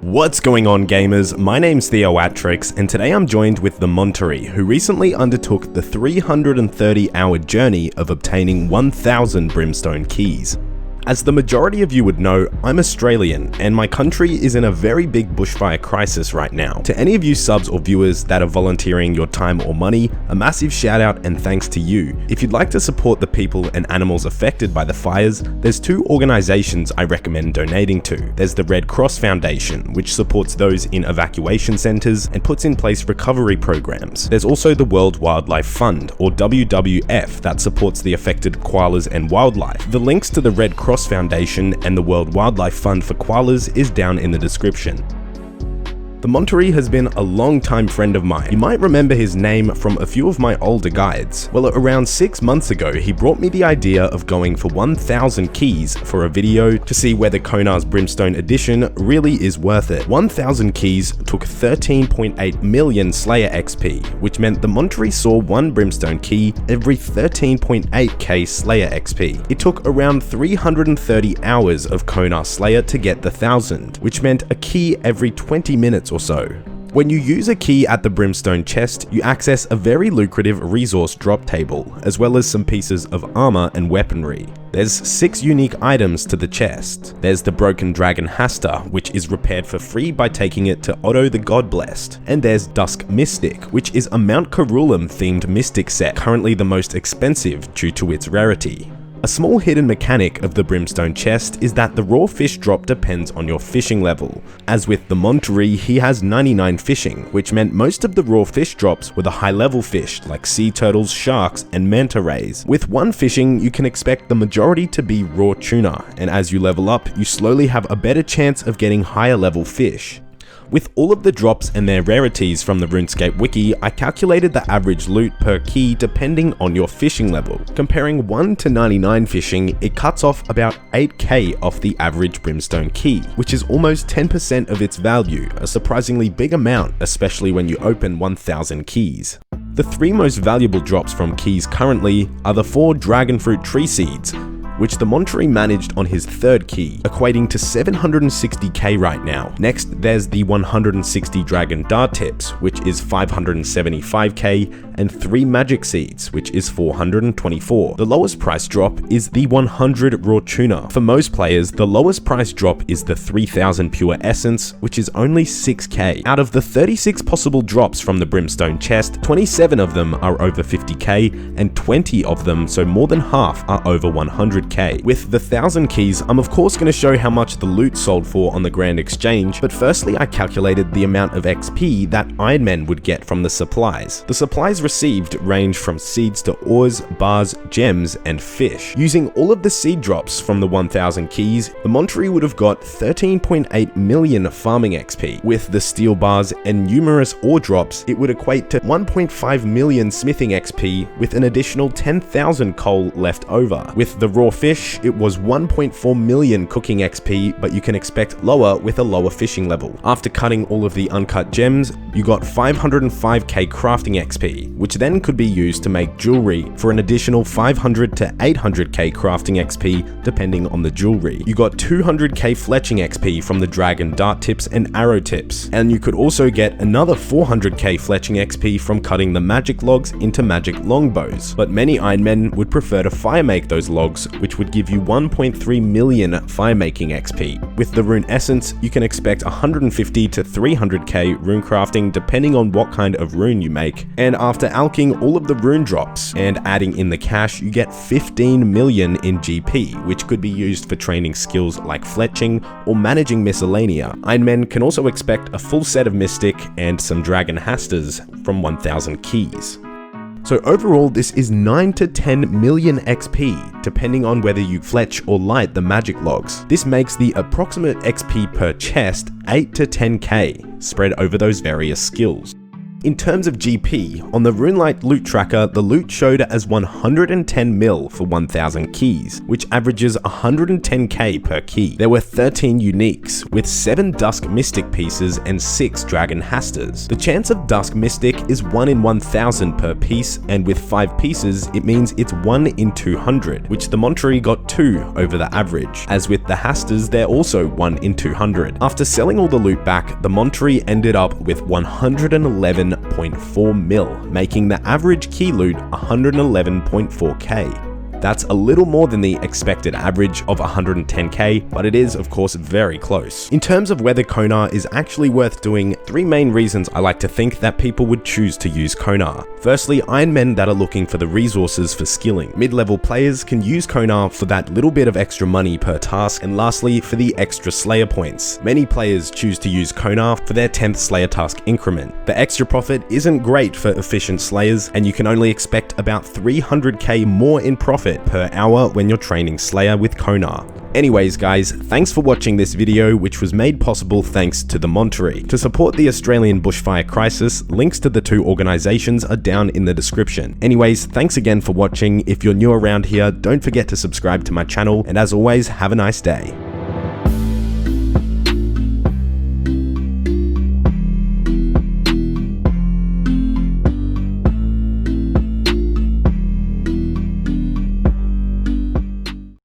What's going on, gamers? My name's Theoatrix, and today I'm joined with the Monterey, who recently undertook the 330-hour journey of obtaining 1,000 Brimstone keys. As the majority of you would know, I'm Australian, and my country is in a very big bushfire crisis right now. To any of you subs or viewers that are volunteering your time or money, a massive shout out and thanks to you. If you'd like to support the people and animals affected by the fires, there's two organizations I recommend donating to. There's the Red Cross Foundation, which supports those in evacuation centers and puts in place recovery programs. There's also the World Wildlife Fund, or WWF, that supports the affected koalas and wildlife. The links to the Red Cross Foundation and the World Wildlife Fund for koalas is down in the description. The Monterey has been a long-time friend of mine. You might remember his name from a few of my older guides. Well, around 6 months ago, he brought me the idea of going for 1,000 keys for a video to see whether Konar's Brimstone edition really is worth it. 1,000 keys took 13.8 million Slayer XP, which meant the Monterey saw one Brimstone key every 13.8k Slayer XP. It took around 330 hours of Konar Slayer to get the 1,000, which meant a key every 20 minutes or so. When you use a key at the Brimstone Chest, you access a very lucrative resource drop table, as well as some pieces of armor and weaponry. There's 6 unique items to the chest. There's the Broken Dragon Hasta, which is repaired for free by taking it to Otto the God Blessed. And there's Dusk Mystic, which is a Mount Carulam themed mystic set, currently the most expensive due to its rarity. A small hidden mechanic of the Brimstone Chest is that the raw fish drop depends on your fishing level. As with the Monterey, he has 99 fishing, which meant most of the raw fish drops were the high level fish like sea turtles, sharks, and manta rays. With 1 fishing, you can expect the majority to be raw tuna, and as you level up, you slowly have a better chance of getting higher level fish. With all of the drops and their rarities from the Runescape wiki, I calculated the average loot per key depending on your fishing level. Comparing 1 to 99 fishing, it cuts off about 8k off the average Brimstone key, which is almost 10% of its value, a surprisingly big amount, especially when you open 1,000 keys. The 3 most valuable drops from keys currently are the 4 Dragonfruit Tree Seeds, which the Monterey managed on his 3rd key, equating to 760k right now. Next, there's the 160 Dragon Dart Tips, which is 575k, and 3 Magic Seeds, which is 424. The lowest price drop is the 100 Raw Tuna. For most players, the lowest price drop is the 3000 Pure Essence, which is only 6k. Out of the 36 possible drops from the Brimstone Chest, 27 of them are over 50k, and 20 of them, so more than half, are over 100k. With the 1,000 keys, I'm of course going to show how much the loot sold for on the Grand Exchange, but firstly I calculated the amount of XP that Ironmen would get from the supplies. The supplies received range from seeds to ores, bars, gems, and fish. Using all of the seed drops from the 1,000 keys, the Monterey would have got 13.8 million farming XP. With the steel bars and numerous ore drops, it would equate to 1.5 million smithing XP with an additional 10,000 coal left over. With the raw fish, it was 1.4 million cooking XP, but you can expect lower with a lower fishing level. After cutting all of the uncut gems, you got 505k crafting XP, which then could be used to make jewelry for an additional 500 to 800k crafting XP depending on the jewelry. You got 200k fletching XP from the Dragon Dart Tips and Arrow Tips, and you could also get another 400k fletching XP from cutting the magic logs into magic longbows, but many Ironmen would prefer to fire make those logs, which would give you 1.3 million firemaking XP. With the Rune Essence, you can expect 150 to 300k rune crafting depending on what kind of rune you make, and after alching all of the rune drops and adding in the cash, you get 15 million in GP, which could be used for training skills like fletching or managing miscellanea. Ironmen can also expect a full set of Mystic and some Dragon Hastas from 1,000 keys. So overall, this is 9 to 10 million XP, depending on whether you fletch or light the magic logs. This makes the approximate XP per chest 8 to 10k, spread over those various skills. In terms of GP, on the RuneLite loot tracker, the loot showed as 110 mil for 1000 keys, which averages 110k per key. There were 13 uniques, with 7 Dusk Mystic pieces and 6 Dragon Hasters. The chance of Dusk Mystic is 1 in 1000 per piece, and with 5 pieces, it means it's 1 in 200, which the Monterey got 2 over the average. As with the Hasters, they're also 1 in 200. After selling all the loot back, the Monterey ended up with 111.4 mil, making the average key loot 111.4k. That's a little more than the expected average of 110k, but it is of course very close. In terms of whether Konar is actually worth doing, 3 main reasons I like to think that people would choose to use Konar. Firstly, Iron Men that are looking for the resources for skilling. Mid-level players can use Konar for that little bit of extra money per task, and lastly, for the extra Slayer points. Many players choose to use Konar for their 10th Slayer task increment. The extra profit isn't great for efficient Slayers, and you can only expect about 300k more in profit per hour when you're training Slayer with Konar. Anyways guys, thanks for watching this video, which was made possible thanks to the Monterey. To support the Australian bushfire crisis, links to the 2 organisations are down in the description. Anyways, thanks again for watching. If you're new around here, don't forget to subscribe to my channel, and as always, have a nice day.